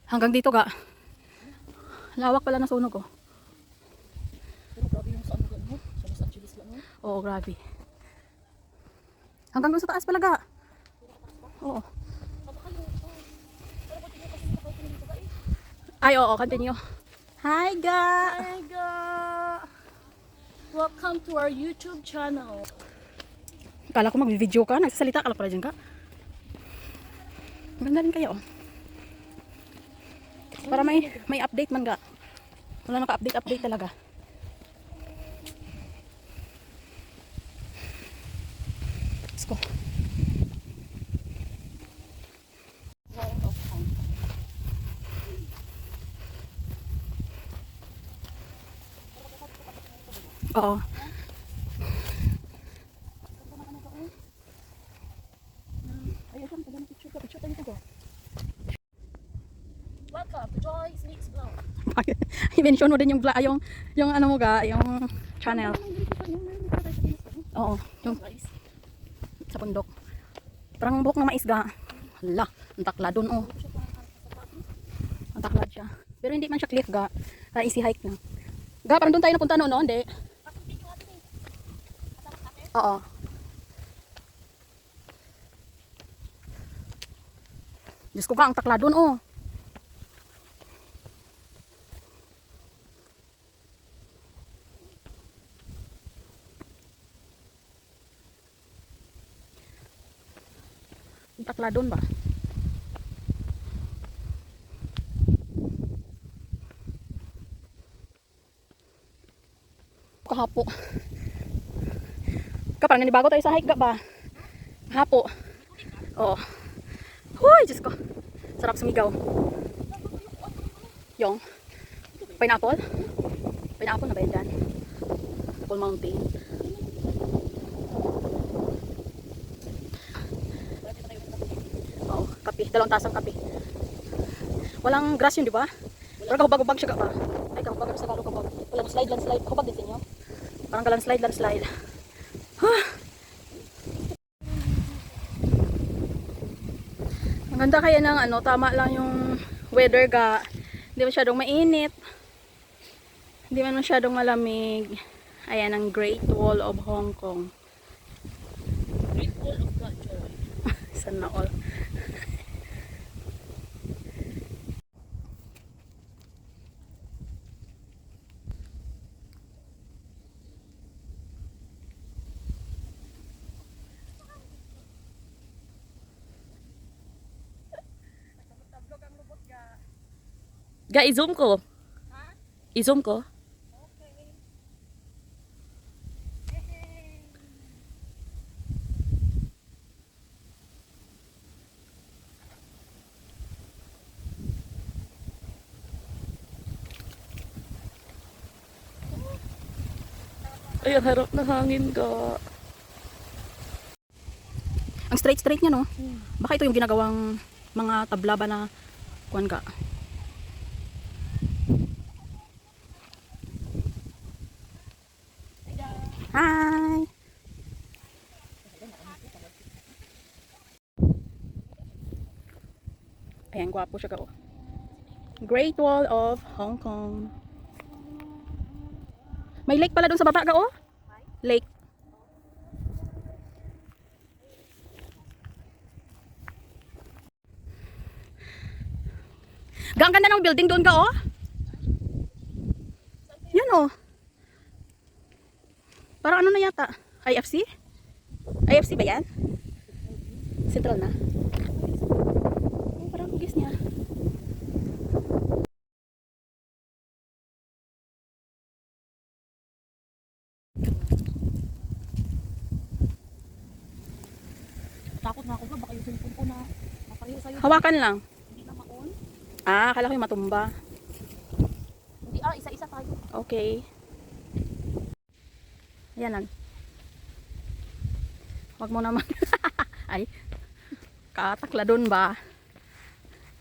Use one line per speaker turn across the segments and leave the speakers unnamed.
Hanggang dito ga. Lawak pala ng sunog oh.
Pero grabe yung sa ano mo? Sa Los Angeles lang no?
Oo, grabe. Hanggang doon sa taas pala ga. Oo. Ay, oo, continue. Hi ga.
Hi ga! Welcome to our YouTube channel.
Kala ko mag-video ka, nagsasalita ka lang pala dyan ka. Maganda rin kayo oh. Para may update man ga. Wala naka-update talaga. Let's go. Oo.
Welcome to Joy's Mix Vlog.
I-mention mo din yung ano mo ga, yung channel. Oo, yung sa bundok. Parang buhok ng mais ga. Hala, ang takla dun oh. Ang taklad siya. Pero hindi man siya cliff ga. Easy hike na. Ga, parang doon tayo napunta noon, no? Hindi. Oo. Diyos ko ka, ang takla dun oh. Ang takla dun ba? Kahapo. Kapag nanibago tayo sa hike ga ba? Hapo. Oo. Huy, Diyos ko. Sarap sumigaw. Yung pineapple. Pineapple na ba yan dyan? Apple Mountain. Oo, kape. 2 tasang kape. Walang grass yun, di ba? Pero kahubag-hubag siya ka ba? Ay, kahubag sa galo kahubag. Walang slide, landslide. Hubag din sa inyo. Parang landslide, landslide. Ang ganda kaya ng ano, tama lang yung weather ga. Hindi masyadong mainit. Hindi man masyadong malamig. Ayan ang Great Wall of Hong Kong.
Great Wall of God Joy.
Sana all.
Ga, i-zoom ko. I-zoom ko. Ay, ang harap na hangin ga.
Ang straight niya no. Baka ito yung ginagawang mga tabla ba na kuan ka. Hi. Ayan, gwapo siya ka oh. Great Wall of Hong Kong. May lake pala doon sa baba ka oh. Lake. Ga, ang ganda ng building doon ka oh. Yan oh. Parang ano na yata? IFC? IFC ba yan? Central na? Oh, parang hugis niya.
Takot na ako ga, baka yung cellphone ko na napareho sa'yo.
Hawakan lang.
Hindi na ma-on.
Ah, akala ko yung matumba.
Hindi, isa-isa tayo.
Okay. Ayan lang. Wag mo naman. Ay. Katakla doon ba?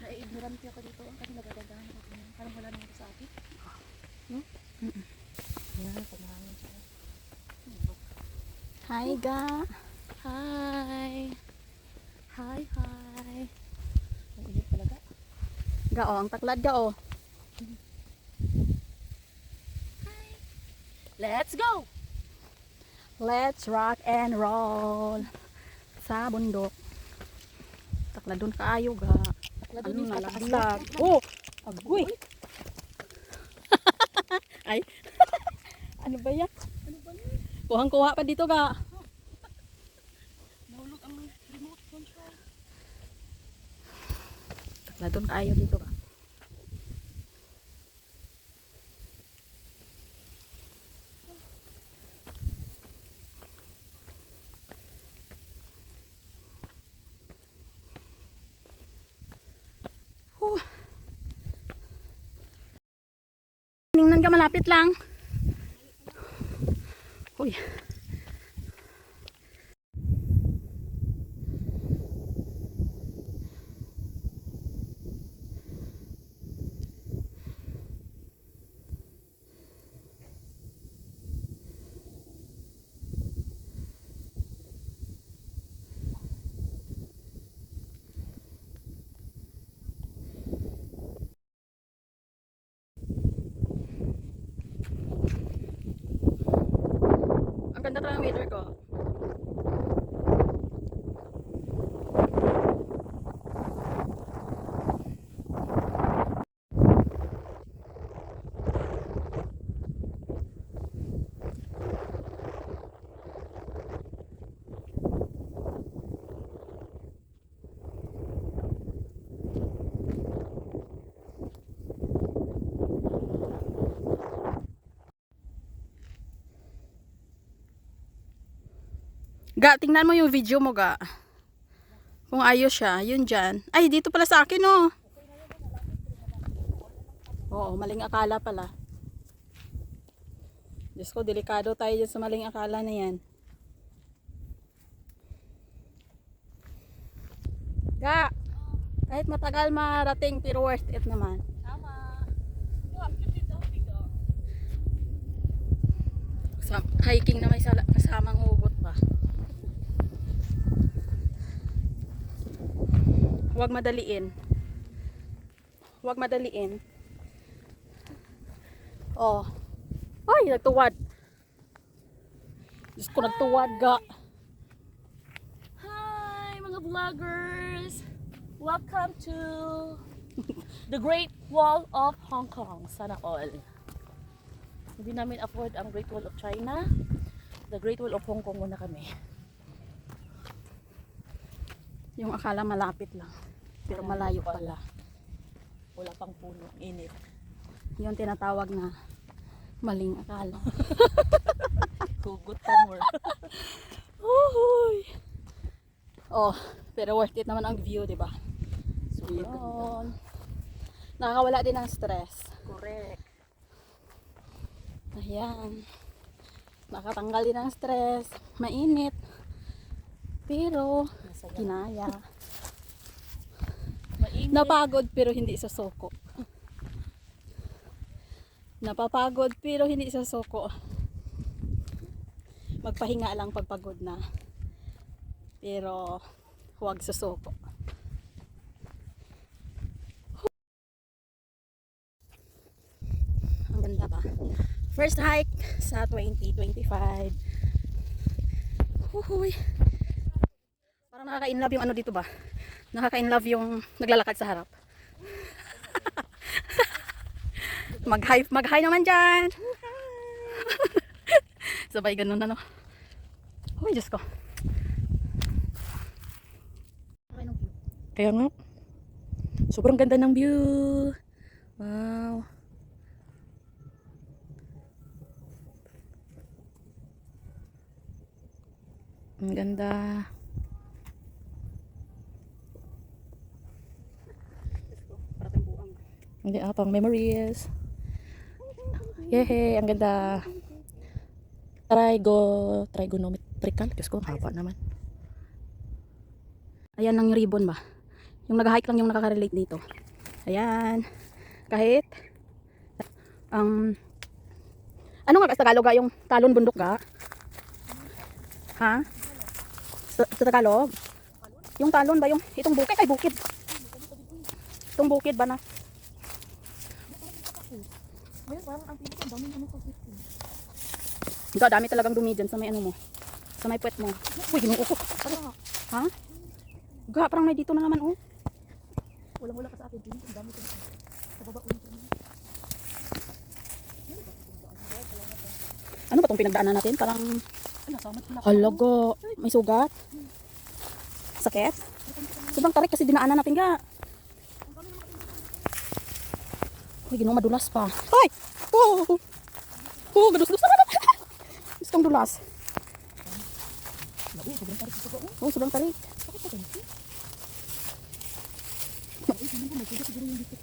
Na-ignorant ako dito kasi nagagadahan ako. Parang wala naman sa akin. No? Yan, pagmahangin siya.
Hi ga.
Hi! Hi, hi! Ang init talaga.
Ga oh, ang taklad ga oh.
Let's go!
Let's rock and roll sa bundok. Takladon kaayo ga.
Takladon
Ano
yung
na
pataas
laglag. Oh, agoy. Ay. Ano ba yan?
Ano ba yan?
Kuhang-kuha pa dito ga.
Nahulog ang remote control.
Takladon kaayo dito ga. Tingnan ka malapit lang. Uy. Ang ganda talaga ng weather ko. Ga, tingnan mo yung video mo ga. Kung ayos siya, yun dyan. Ay, dito pala sa akin oh. Oo, maling akala pala. Diyos ko, delikado tayo dyan sa maling akala na yan. Ga, kahit matagal marating, pero worth it naman.
Tama. Ang cute daw, bigo.
Hiking na may kasamang hugot pa. Huwag madaliin. Huwag madaliin. Oh. Ay, nagtuwad. Diyos ko, nagtuwad ga.
Hi, mga vloggers! Welcome to the Great Wall of Hong Kong. Sana all. Hindi namin afford ang Great Wall of China. The Great Wall of Hong Kong muna kami.
Yung akala malapit lang. Pero malayo pala.
Wala pang puno. Init.
Yung tinatawag na maling akala.
Hugot pa more.
Uhuy. Oh, pero worth it naman ang view, di ba?
So,
Yun. Nakakawala din ng stress.
correct.
Ayan. Nakatanggal din ng stress. Mainit. Pero,
Masaya.
kinaya.
Mainit.
Napagod pero hindi susuko. Napapagod pero hindi susuko. Magpahinga lang pagpagod na. Pero, huwag susuko. Ang ganda ba? First hike sa 2025. Huhuy. Parang nakaka-inlove yung ano dito ba? Nakaka-inlove yung naglalakad sa harap. Mag-hi naman dyan. Sabay ganun ano. Uy, Diyos ko.
Kaya nga. Sobrang ganda ng view. Wow. Ang ganda.
Parating buang.
Hindi pang memories. Yehey, ang ganda. Trigonometrical. Diyos ko, haba naman.
Ayan lang yung ribbon ba? Yung nag-hike lang yung nakaka-relate dito. Ayan. Kahit ano nga sa Tagalog ga yung talon bundok ga? Ha? Sa Tagalog? Yung talon ba yung itong bukid? Ay, bukid. Itong bukid ba na?
Ngayon, parang ang pinis, ang daming ano sa safety.
Ga, dami talagang dumi dyan sa may ano mo. Sa may puwet mo. Uy, ginoo ko.
Ano?
Ha? Ga, parang may dito na naman, oh.
Walang-wala ka sa akin. Pinis, ang dami ko. Sa baba, ulit.
Ano ba itong pinagdaanan natin? Parang,
Ay, nasamad pala.
halaga, may sugat. Sakit? Sobrang tarik kasi dinaanan natin, ga. Uy, ginoo, madulas pa. Ay! Oh! Oh, gadus-dus na naman. Gusto kong dulas.
Uy, sobrang tarik sa baba.
Oh, sobrang tarik.
Bakit pa ganito?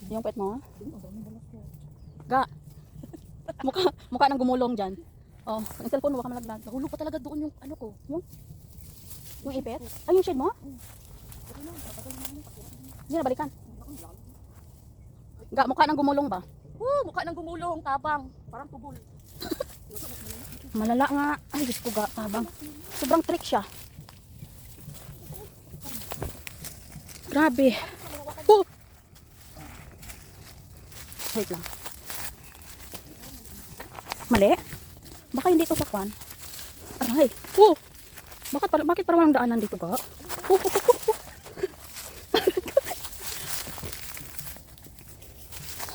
Yung puwet mo, ha?
Ang daming balas ko.
Ga. Mukha nang gumulong dyan. Oh, ang cellphone mo, baka malaglag.
Nahulog pa talaga doon yung ano ko.
Yung ipit? Ay, yung shade mo? Hindi na, balikan. Ga, mukha nang gumulong ba?
Mukha nang gumulong, tabang. Parang tubol.
Malala nga. Ay, Diyos ko, ga, tabang. Sobrang trick siya. Grabe. Oh! Wait lang. Mali? Baka hindi ito sa kwan. Aray. Oh! Bakit parang walang daanan dito, ga? Oh!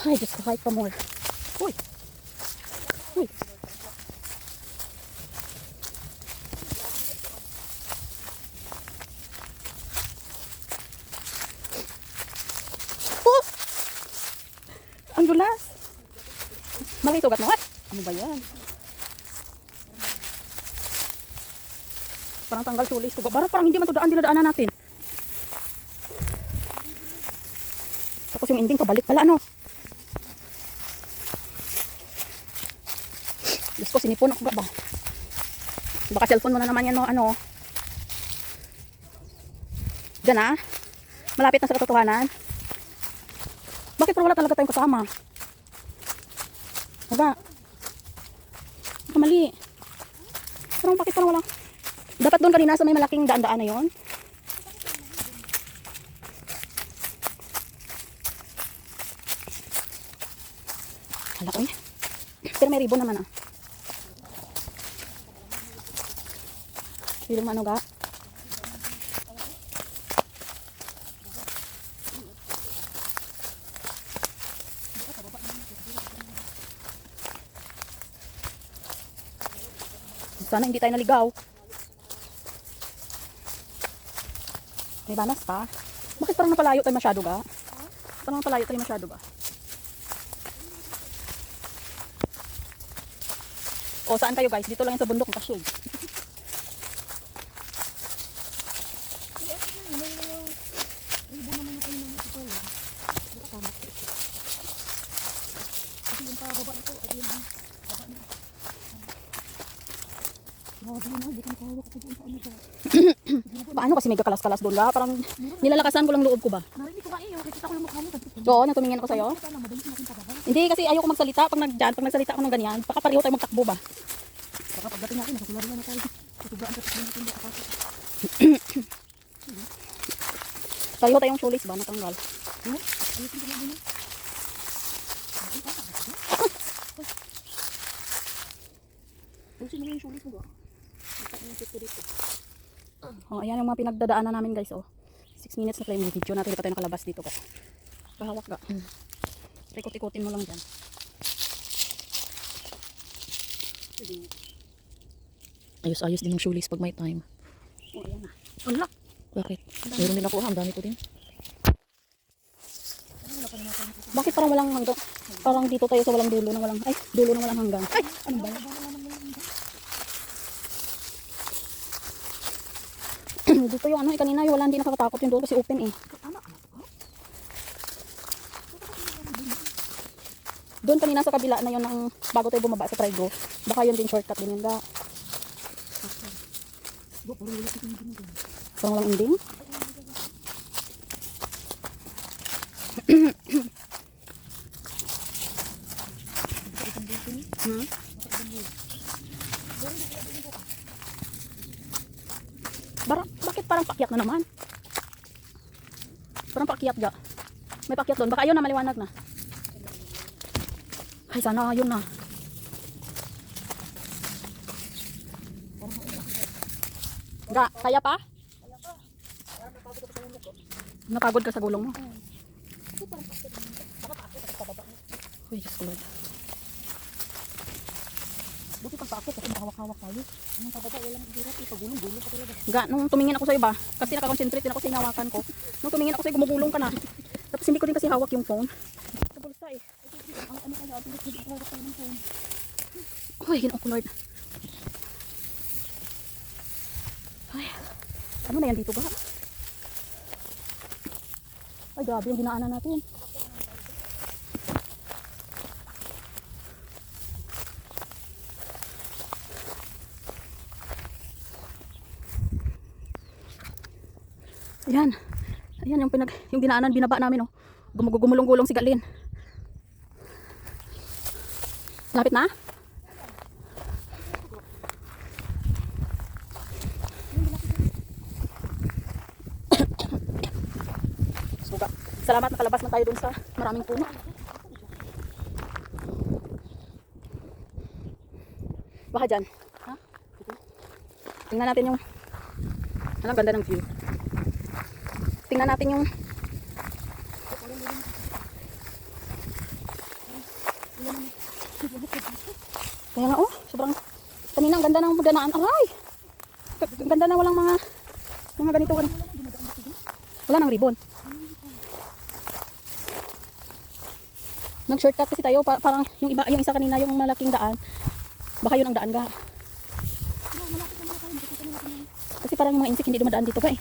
Ay, Diyos ko, kahit pa more. Uy! Uy! Oh! Ang dulas! May sugat mo? Ano ba yan? Parang tanggal tulis ko. Parang hindi man ito dinadaanan natin. Tapos yung ending pabalik pala, ano? Diyos ko, sinipon ako ba? Baka cellphone mo na naman yan, no? Ano? Diyan na? Malapit na sa katotohanan? Bakit pero wala talaga tayong kasama? Diba? Mali. Parang bakit parang wala? Dapat doon kanina sa may malaking daan-daan na yon. Hala, uy. Pero may ribbon naman, ah. Film ano ga? Sana hindi tayo naligaw. May banas pa. Bakit parang napalayo tayo masyado ga? Parang napalayo tayo masyado ba? O saan kayo guys? Dito lang yan sa bundok ng Kashig. Paano kasi may kakalas-kalas doon ga? Parang nilalakasan ko lang loob ko ba?
Narinig ko nga eh, nakikita ko yung mukha mo.
Oo, nang tumingin ako sa'yo. Hindi kasi ayoko magsalita pag nagsalita ako ng ganyan. Baka pareho tayo magtakbo ba?
Baka pagdating natin, nakasulari na tayo. Tutugaan ka sa natin baka pasok.
Pareho tayong shoelace ba natanggal?
Ayusin ko na din. Ayusin mo yung sulit mo ba?
Oh, ayan yung mga pinagdadaanan namin guys, oh. 6 minutes na tayo yung video natin, hindi pa tayo nakalabas dito ka. Kahawak ka. Ikot-ikotin mo lang dyan.
Ayos-ayos din yung shoelace pag may time.
Oh, ayan na.
Ala! Bakit? Meron din ako, ang dami ko din.
Bakit parang walang hanggang? Parang dito tayo sa walang dulo na walang, ay, dulo na walang hanggang. Ay, ano ba? Dito yung ano, kanina yung wala, hindi nakakatakot yung doon kasi open eh. Doon kanina sa kabila na yun ng bago tayo bumaba sa Trigo. Baka yun din shortcut din yun ga. Parang walang ending. Bakit parang pakyat na naman? Parang pakyat ga. May pakyat doon. Baka ayun na maliwanag na. Ay, sana yun na. Ga, kaya pa? Napagod ka sa gulong mo? Uy, Diyos ko Lord.
Buti pag paakit kasi makawak-hawak tayo. Yung pababa, walang hirap. Pagulong-gulong ka talaga.
Ga, nung tumingin ako sa iba, kasi nakakonsentrate din ako sa hinawakan ko. Nung tumingin ako sa gumugulong ka na. Tapos hindi ko din kasi hawak yung phone. Sa bulsa eh.
Ano kaya, ang bilis ng hawak tayo ng phone.
Uy, Ginoo ko Lord. Ay, ano na yan dito ga? Ay, grabe yung dinaanan natin. Ayan. Ayan yung dinaanan, binaba namin oh. Gumulong-gulong si Galin. Lapit na? Suga. Salamat nakalabas na tayo dun sa maraming puno. Baka dyan.
Ha?
Tingnan natin yung alam, ganda ng view. Tingnan natin yung kaya nga oh, sobrang kanina ang ganda ng danaan. Aray! Ang ganda na walang mga ganito. Wala nang ribbon. Nag-shortcut kasi tayo parang yung isa kanina yung malaking daan. Baka yun ang daan ga. Kasi parang yung mga insect hindi dumadaan dito ka eh.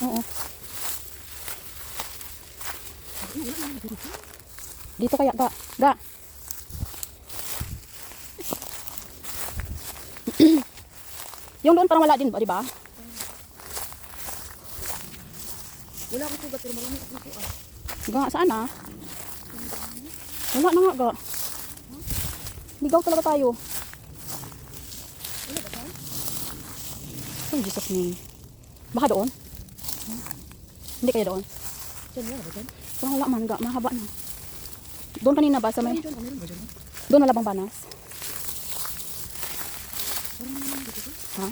Oo. Dito kaya ga. Ga. Yung doon parang wala din ba, di ba?
Wala akong sugat pero marami akong sugat.
Ga, saan ah? Wala na nga ga. Ligaw talaga tayo. Oh, Jesus name. Baka doon? Hindi kaya doon?
Diyan, wala ba dyan?
Parang wala man ga, mahaba na. Doon kanina ba sa may?
Diyan, meron ba dyan?
Doon na labang banas. Ha?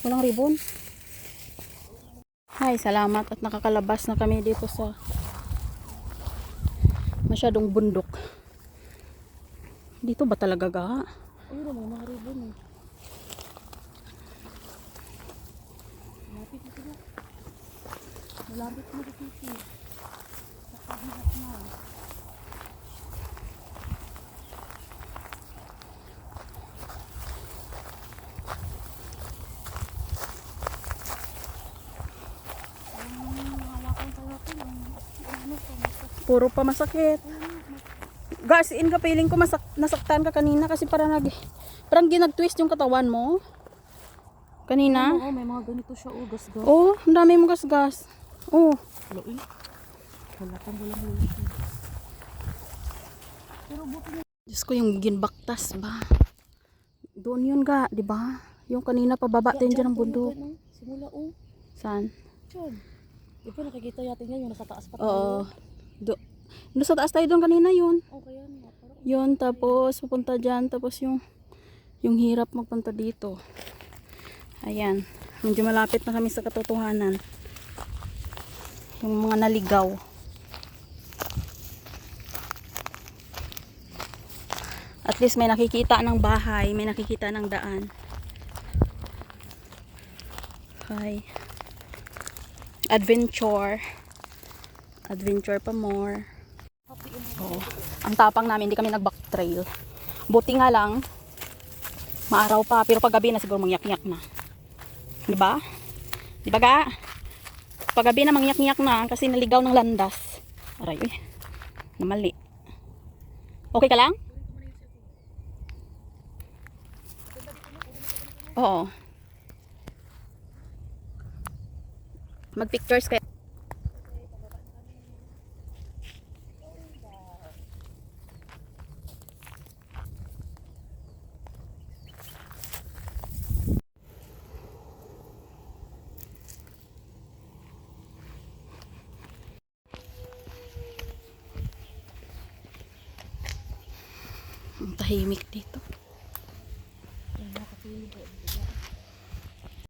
Walang ribbon. Ay, salamat at nakakalabas na kami dito sa masyadong bundok. Dito ba talaga ga?
Ayun naman, mga ribbon eh. Malapit na sila. Malapit na dito. Nakabihat na.
Puro pa masakit. Gas in ka, feeling ko nasaktan ka kanina kasi parang ginag-twist yung katawan mo. Kanina.
Oo, may mga ganito siya. Oh, gas-gas.
Oh, ang dami mo gas-gas. Oh.
Wala eh. Wala kang walang lulit. Pero buti na.
Diyos ko, yung ginbaktas ba? Doon yun ga, di ba? Yung kanina pababa din dyan ng bundok.
Simula oh.
Saan?
Diyan. Di ba nakikita natin yan yung nasa taas pa
Oo.
tayo?
Doon sa taas tayo doon kanina yun.
Oh, kaya nga. Parang
Yun, tapos pupunta dyan. Tapos yung hirap magpunta dito. Ayan. Medyo malapit na kami sa katotohanan. Yung mga naligaw. At least may nakikita ng bahay. May nakikita ng daan. Hi. Adventure. Adventure pa more. Oo. Ang tapang namin, hindi kami nag-back trail. Buti nga lang, maaraw pa, pero paggabi na siguro mangyak-nyak na. Diba? Diba ga? Paggabi na mangyak-nyak na kasi naligaw ng landas. Aray, namali. Okay ka lang? Oo. Mag-pictures kayo. Ang tahimik dito.
Yan, nakatulog.